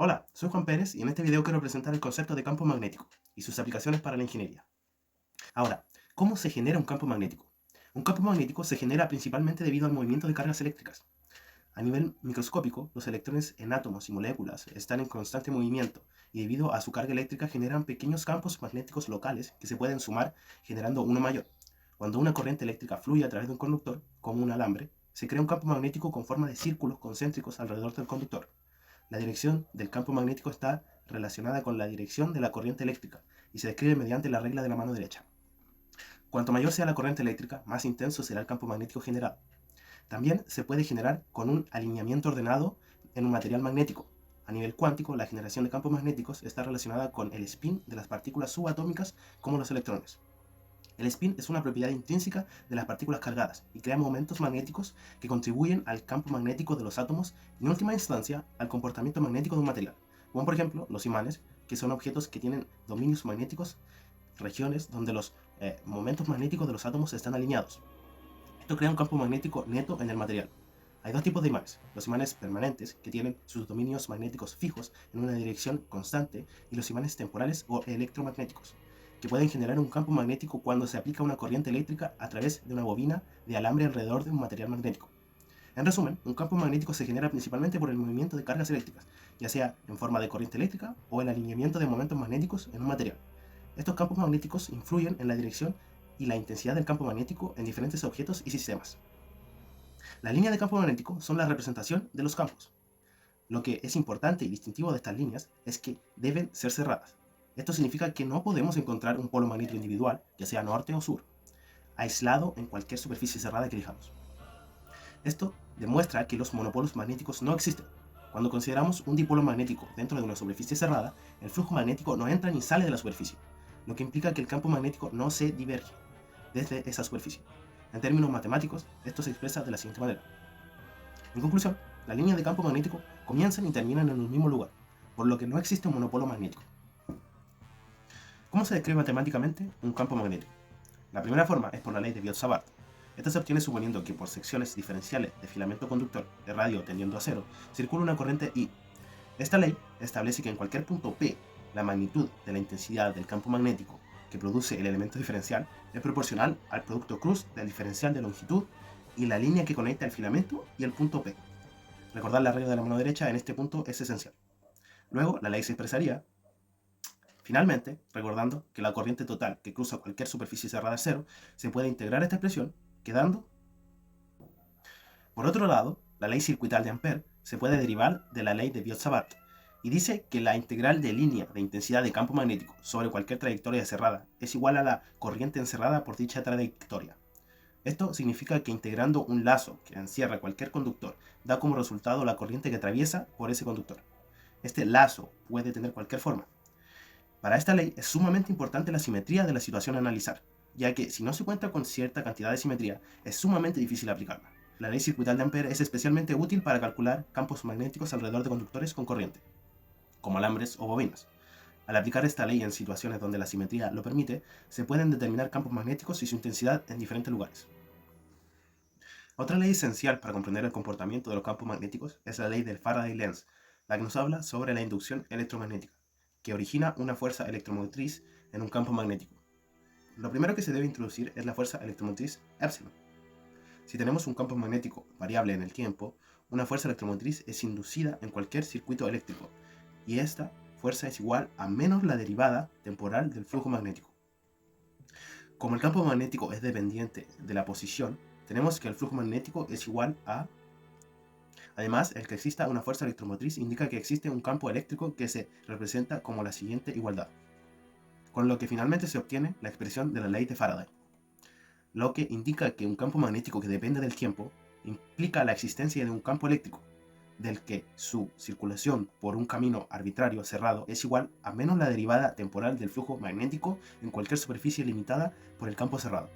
Hola, soy Juan Pérez y en este video quiero presentar el concepto de campo magnético y sus aplicaciones para la ingeniería. Ahora, ¿cómo se genera un campo magnético? Un campo magnético se genera principalmente debido al movimiento de cargas eléctricas. A nivel microscópico, los electrones en átomos y moléculas están en constante movimiento y debido a su carga eléctrica generan pequeños campos magnéticos locales que se pueden sumar generando uno mayor. Cuando una corriente eléctrica fluye a través de un conductor, como un alambre, se crea un campo magnético con forma de círculos concéntricos alrededor del conductor. La dirección del campo magnético está relacionada con la dirección de la corriente eléctrica y se describe mediante la regla de la mano derecha. Cuanto mayor sea la corriente eléctrica, más intenso será el campo magnético generado. También se puede generar con un alineamiento ordenado en un material magnético. A nivel cuántico, la generación de campos magnéticos está relacionada con el spin de las partículas subatómicas como los electrones. El spin es una propiedad intrínseca de las partículas cargadas y crea momentos magnéticos que contribuyen al campo magnético de los átomos y en última instancia al comportamiento magnético de un material, como por ejemplo los imanes, que son objetos que tienen dominios magnéticos, regiones donde los momentos magnéticos de los átomos están alineados. Esto crea un campo magnético neto en el material. Hay dos tipos de imanes: los imanes permanentes, que tienen sus dominios magnéticos fijos en una dirección constante, y los imanes temporales o electromagnéticos, que pueden generar un campo magnético cuando se aplica una corriente eléctrica a través de una bobina de alambre alrededor de un material magnético. En resumen, un campo magnético se genera principalmente por el movimiento de cargas eléctricas, ya sea en forma de corriente eléctrica o el alineamiento de momentos magnéticos en un material. Estos campos magnéticos influyen en la dirección y la intensidad del campo magnético en diferentes objetos y sistemas. Las líneas de campo magnético son la representación de los campos. Lo que es importante y distintivo de estas líneas es que deben ser cerradas. Esto significa que no podemos encontrar un polo magnético individual, ya sea norte o sur, aislado en cualquier superficie cerrada que elijamos. Esto demuestra que los monopolos magnéticos no existen. Cuando consideramos un dipolo magnético dentro de una superficie cerrada, el flujo magnético no entra ni sale de la superficie, lo que implica que el campo magnético no se diverge desde esa superficie. En términos matemáticos, esto se expresa de la siguiente manera. En conclusión, las líneas de campo magnético comienzan y terminan en un mismo lugar, por lo que no existe un monopolo magnético. ¿Cómo se describe matemáticamente un campo magnético? La primera forma es por la ley de Biot-Savart. Esta se obtiene suponiendo que por secciones diferenciales de filamento conductor de radio tendiendo a cero circula una corriente I. Esta ley establece que en cualquier punto P, la magnitud de la intensidad del campo magnético que produce el elemento diferencial es proporcional al producto cruz del diferencial de longitud y la línea que conecta el filamento y el punto P. Recordar la regla de la mano derecha en este punto es esencial. Luego, la ley se expresaría, finalmente, recordando que la corriente total que cruza cualquier superficie cerrada es cero, se puede integrar esta expresión, quedando. Por otro lado, la ley circuital de Ampère se puede derivar de la ley de Biot-Savart y dice que la integral de línea de intensidad de campo magnético sobre cualquier trayectoria cerrada es igual a la corriente encerrada por dicha trayectoria. Esto significa que integrando un lazo que encierra cualquier conductor da como resultado la corriente que atraviesa por ese conductor. Este lazo puede tener cualquier forma. Para esta ley es sumamente importante la simetría de la situación a analizar, ya que si no se cuenta con cierta cantidad de simetría, es sumamente difícil aplicarla. La ley circuital de Ampère es especialmente útil para calcular campos magnéticos alrededor de conductores con corriente, como alambres o bobinas. Al aplicar esta ley en situaciones donde la simetría lo permite, se pueden determinar campos magnéticos y su intensidad en diferentes lugares. Otra ley esencial para comprender el comportamiento de los campos magnéticos es la ley del Faraday-Lenz, la que nos habla sobre la inducción electromagnética, que origina una fuerza electromotriz en un campo magnético. Lo primero que se debe introducir es la fuerza electromotriz epsilon. Si tenemos un campo magnético variable en el tiempo, una fuerza electromotriz es inducida en cualquier circuito eléctrico, y esta fuerza es igual a menos la derivada temporal del flujo magnético. Como el campo magnético es dependiente de la posición, tenemos que el flujo magnético es igual a. Además, el que exista una fuerza electromotriz indica que existe un campo eléctrico que se representa como la siguiente igualdad, con lo que finalmente se obtiene la expresión de la ley de Faraday, lo que indica que un campo magnético que depende del tiempo implica la existencia de un campo eléctrico, del que su circulación por un camino arbitrario cerrado es igual a menos la derivada temporal del flujo magnético en cualquier superficie limitada por el campo cerrado.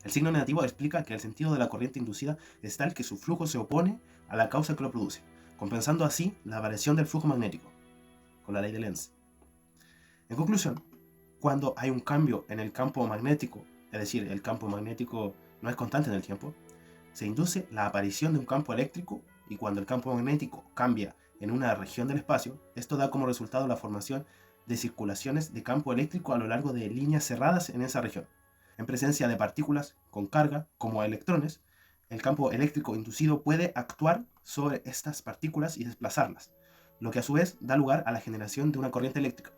El signo negativo explica que el sentido de la corriente inducida es tal que su flujo se opone a la causa que lo produce, compensando así la variación del flujo magnético, con la ley de Lenz. En conclusión, cuando hay un cambio en el campo magnético, es decir, el campo magnético no es constante en el tiempo, se induce la aparición de un campo eléctrico, y cuando el campo magnético cambia en una región del espacio, esto da como resultado la formación de circulaciones de campo eléctrico a lo largo de líneas cerradas en esa región. En presencia de partículas con carga, como electrones, el campo eléctrico inducido puede actuar sobre estas partículas y desplazarlas, lo que a su vez da lugar a la generación de una corriente eléctrica,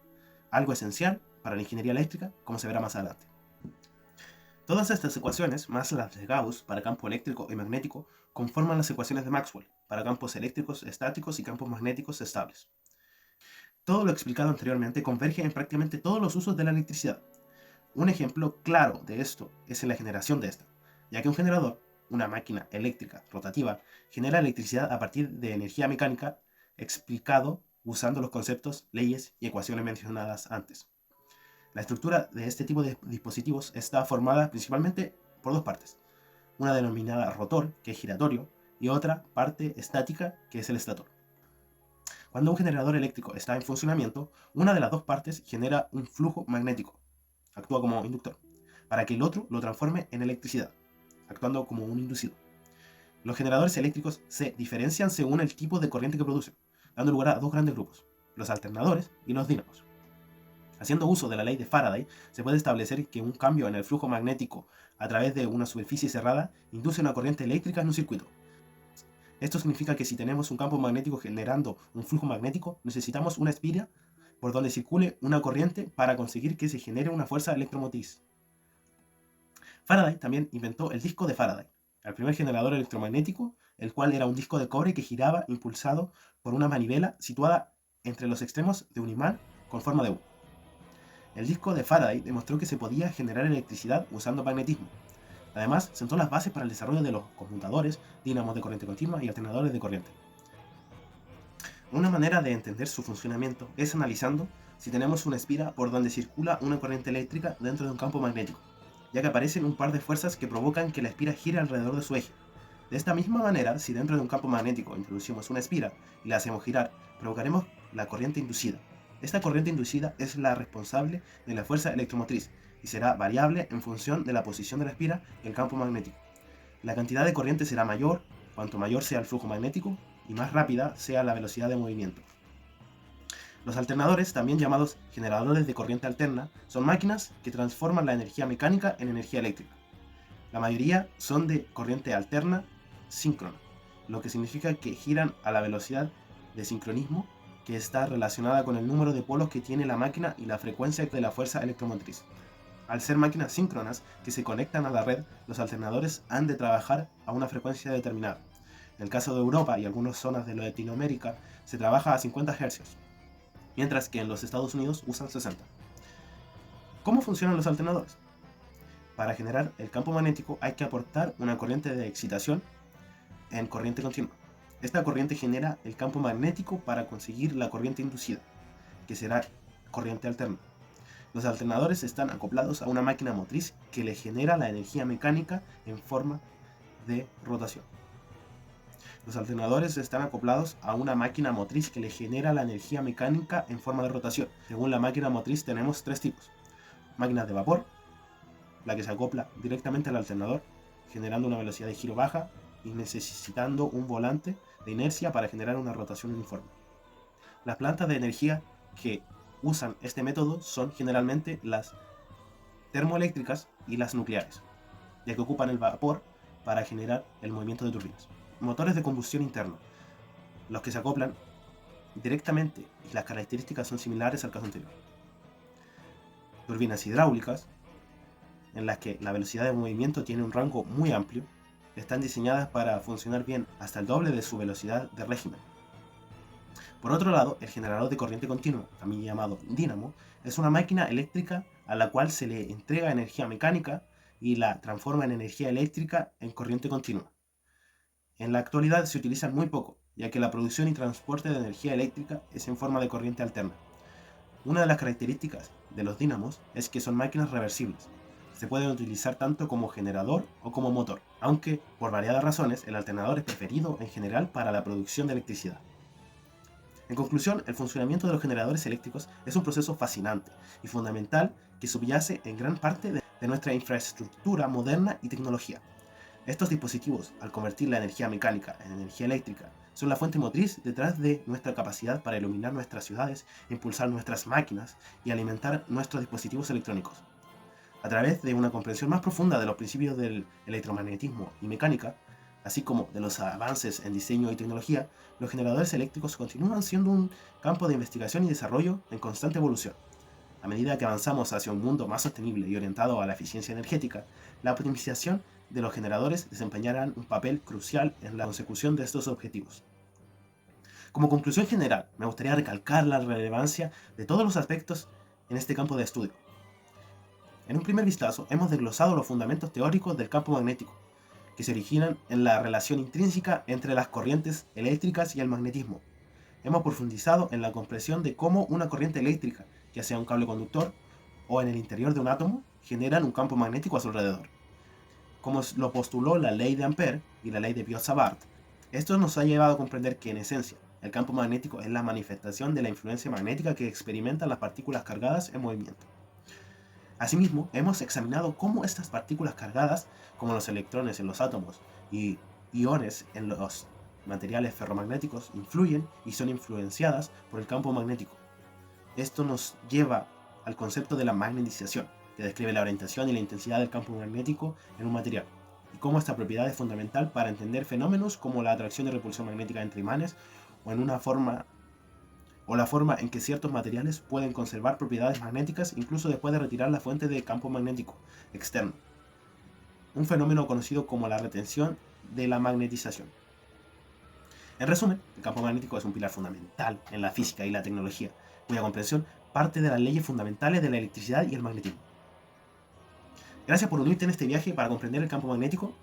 algo esencial para la ingeniería eléctrica, como se verá más adelante. Todas estas ecuaciones, más las de Gauss para campo eléctrico y magnético, conforman las ecuaciones de Maxwell para campos eléctricos estáticos y campos magnéticos estables. Todo lo explicado anteriormente converge en prácticamente todos los usos de la electricidad. Un ejemplo claro de esto es en la generación de esta, ya que un generador, una máquina eléctrica rotativa, genera electricidad a partir de energía mecánica explicado usando los conceptos, leyes y ecuaciones mencionadas antes. La estructura de este tipo de dispositivos está formada principalmente por dos partes, una denominada rotor, que es giratorio, y otra parte estática, que es el estator. Cuando un generador eléctrico está en funcionamiento, una de las dos partes genera un flujo magnético, actúa como inductor, para que el otro lo transforme en electricidad, actuando como un inducido. Los generadores eléctricos se diferencian según el tipo de corriente que producen, dando lugar a dos grandes grupos, los alternadores y los dínamos. Haciendo uso de la ley de Faraday, se puede establecer que un cambio en el flujo magnético a través de una superficie cerrada induce una corriente eléctrica en un circuito. Esto significa que si tenemos un campo magnético generando un flujo magnético, necesitamos una espira por donde circule una corriente para conseguir que se genere una fuerza electromotriz. Faraday también inventó el disco de Faraday, el primer generador electromagnético, el cual era un disco de cobre que giraba impulsado por una manivela situada entre los extremos de un imán con forma de U. El disco de Faraday demostró que se podía generar electricidad usando magnetismo. Además, sentó las bases para el desarrollo de los conmutadores, dínamos de corriente continua y alternadores de corriente. Una manera de entender su funcionamiento es analizando si tenemos una espira por donde circula una corriente eléctrica dentro de un campo magnético, ya que aparecen un par de fuerzas que provocan que la espira gire alrededor de su eje. De esta misma manera, si dentro de un campo magnético introducimos una espira y la hacemos girar, provocaremos la corriente inducida. Esta corriente inducida es la responsable de la fuerza electromotriz y será variable en función de la posición de la espira y el campo magnético. La cantidad de corriente será mayor cuanto mayor sea el flujo magnético y más rápida sea la velocidad de movimiento. Los alternadores, también llamados generadores de corriente alterna, son máquinas que transforman la energía mecánica en energía eléctrica. La mayoría son de corriente alterna síncrona, lo que significa que giran a la velocidad de sincronismo que está relacionada con el número de polos que tiene la máquina y la frecuencia de la fuerza electromotriz. Al ser máquinas síncronas que se conectan a la red, los alternadores han de trabajar a una frecuencia determinada. En el caso de Europa y algunas zonas de Latinoamérica se trabaja a 50 Hz, mientras que en los Estados Unidos usan 60. ¿Cómo funcionan los alternadores? Para generar el campo magnético hay que aportar una corriente de excitación en corriente continua. Esta corriente genera el campo magnético para conseguir la corriente inducida, que será corriente alterna. Los alternadores están acoplados a una máquina motriz que le genera la energía mecánica en forma de rotación. Los alternadores están acoplados a una máquina motriz que le genera la energía mecánica en forma de rotación. Según la máquina motriz tenemos tres tipos. Máquinas de vapor, la que se acopla directamente al alternador, generando una velocidad de giro baja y necesitando un volante de inercia para generar una rotación uniforme. Las plantas de energía que usan este método son generalmente las termoeléctricas y las nucleares, ya que ocupan el vapor para generar el movimiento de turbinas. Motores de combustión interna, los que se acoplan directamente y las características son similares al caso anterior. Turbinas hidráulicas, en las que la velocidad de movimiento tiene un rango muy amplio, están diseñadas para funcionar bien hasta el doble de su velocidad de régimen. Por otro lado, el generador de corriente continua, también llamado dínamo, es una máquina eléctrica a la cual se le entrega energía mecánica y la transforma en energía eléctrica en corriente continua. En la actualidad se utilizan muy poco, ya que la producción y transporte de energía eléctrica es en forma de corriente alterna. Una de las características de los dínamos es que son máquinas reversibles. Se pueden utilizar tanto como generador o como motor, aunque por variadas razones el alternador es preferido en general para la producción de electricidad. En conclusión, el funcionamiento de los generadores eléctricos es un proceso fascinante y fundamental que subyace en gran parte de nuestra infraestructura moderna y tecnología. Estos dispositivos, al convertir la energía mecánica en energía eléctrica, son la fuente motriz detrás de nuestra capacidad para iluminar nuestras ciudades, impulsar nuestras máquinas y alimentar nuestros dispositivos electrónicos. A través de una comprensión más profunda de los principios del electromagnetismo y mecánica, así como de los avances en diseño y tecnología, los generadores eléctricos continúan siendo un campo de investigación y desarrollo en constante evolución. A medida que avanzamos hacia un mundo más sostenible y orientado a la eficiencia energética, la optimización de los generadores desempeñarán un papel crucial en la consecución de estos objetivos. Como conclusión general, me gustaría recalcar la relevancia de todos los aspectos en este campo de estudio. En un primer vistazo, hemos desglosado los fundamentos teóricos del campo magnético, que se originan en la relación intrínseca entre las corrientes eléctricas y el magnetismo. Hemos profundizado en la comprensión de cómo una corriente eléctrica, ya sea un cable conductor o en el interior de un átomo, generan un campo magnético a su alrededor. Como lo postuló la ley de Ampère y la ley de Biot-Savart, esto nos ha llevado a comprender que, en esencia, el campo magnético es la manifestación de la influencia magnética que experimentan las partículas cargadas en movimiento. Asimismo, hemos examinado cómo estas partículas cargadas, como los electrones en los átomos y iones en los materiales ferromagnéticos, influyen y son influenciadas por el campo magnético. Esto nos lleva al concepto de la magnetización, que describe la orientación y la intensidad del campo magnético en un material, y cómo esta propiedad es fundamental para entender fenómenos como la atracción y repulsión magnética entre imanes o la forma en que ciertos materiales pueden conservar propiedades magnéticas incluso después de retirar la fuente de campo magnético externo, un fenómeno conocido como la retención de la magnetización. En resumen, el campo magnético es un pilar fundamental en la física y la tecnología, cuya comprensión parte de las leyes fundamentales de la electricidad y el magnetismo. Gracias por unirte en este viaje para comprender el campo magnético.